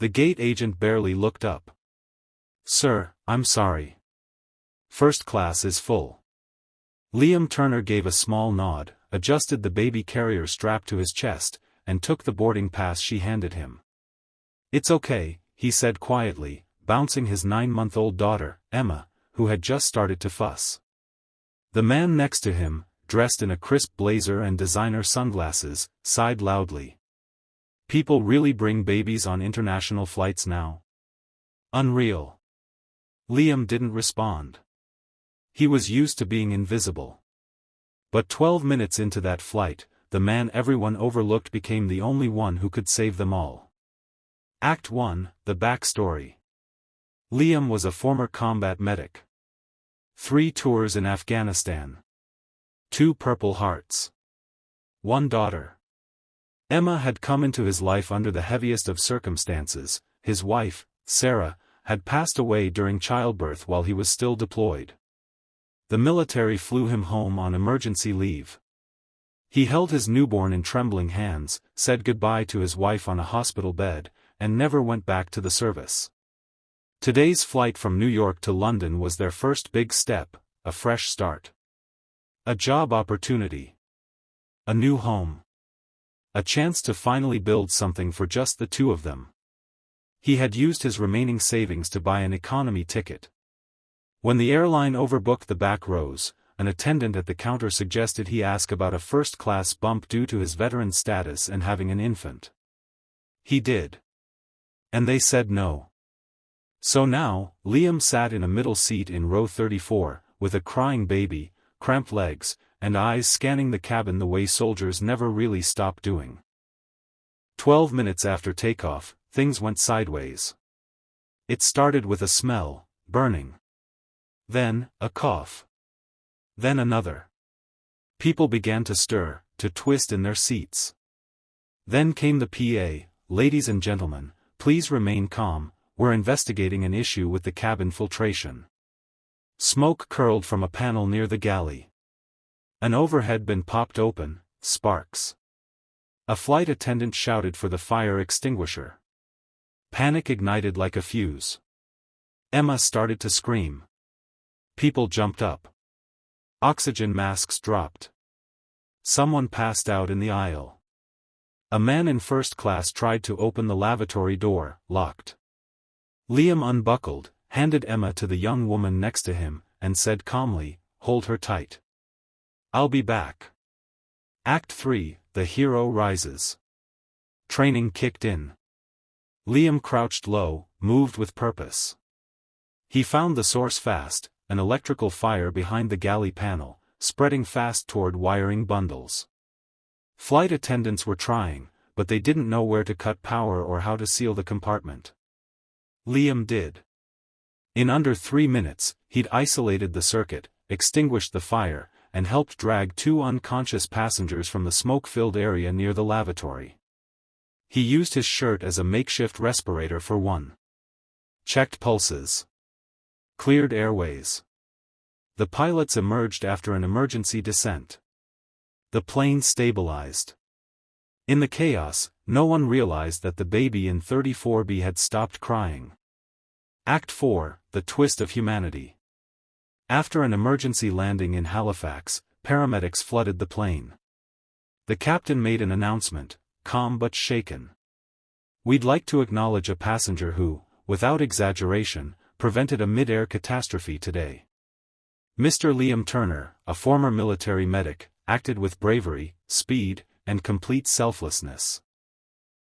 The gate agent barely looked up. "Sir, I'm sorry. First class is full." Liam Turner gave a small nod, adjusted the baby carrier strap to his chest, and took the boarding pass she handed him. "It's okay," he said quietly, bouncing his 9-month-old daughter, Emma, who had just started to fuss. The man next to him, dressed in a crisp blazer and designer sunglasses, sighed loudly. "People really bring babies on international flights now? Unreal." Liam didn't respond. He was used to being invisible. But 12 minutes into that flight, the man everyone overlooked became the only one who could save them all. Act 1, The Backstory. Liam was a former combat medic. 3 tours in Afghanistan. 2 Purple Hearts. 1 daughter. Emma had come into his life under the heaviest of circumstances. His wife, Sarah, had passed away during childbirth while he was still deployed. The military flew him home on emergency leave. He held his newborn in trembling hands, said goodbye to his wife on a hospital bed, and never went back to the service. Today's flight from New York to London was their first big step, a fresh start. A job opportunity. A new home. A chance to finally build something for just the two of them. He had used his remaining savings to buy an economy ticket. When the airline overbooked the back rows, an attendant at the counter suggested he ask about a first-class bump due to his veteran status and having an infant. He did. And they said no. So now, Liam sat in a middle seat in row 34, with a crying baby, cramped legs, and eyes scanning the cabin the way soldiers never really stop doing. 12 minutes after takeoff, things went sideways. It started with a smell, burning. Then, a cough. Then another. People began to stir, to twist in their seats. Then came the PA, "Ladies and gentlemen, please remain calm, we're investigating an issue with the cabin filtration." Smoke curled from a panel near the galley. An overhead bin popped open, sparks. A flight attendant shouted for the fire extinguisher. Panic ignited like a fuse. Emma started to scream. People jumped up. Oxygen masks dropped. Someone passed out in the aisle. A man in first class tried to open the lavatory door, locked. Liam unbuckled, handed Emma to the young woman next to him, and said calmly, "Hold her tight. I'll be back." Act 3, The Hero Rises. Training kicked in. Liam crouched low, moved with purpose. He found the source fast, an electrical fire behind the galley panel, spreading fast toward wiring bundles. Flight attendants were trying, but they didn't know where to cut power or how to seal the compartment. Liam did. In under 3 minutes, he'd isolated the circuit, extinguished the fire, and helped drag 2 unconscious passengers from the smoke-filled area near the lavatory. He used his shirt as a makeshift respirator for one. Checked pulses. Cleared airways. The pilots emerged after an emergency descent. The plane stabilized. In the chaos, no one realized that the baby in 34B had stopped crying. Act 4, The Twist of Humanity. After an emergency landing in Halifax, paramedics flooded the plane. The captain made an announcement, calm but shaken. "We'd like to acknowledge a passenger who, without exaggeration, prevented a mid-air catastrophe today. Mr. Liam Turner, a former military medic, acted with bravery, speed, and complete selflessness.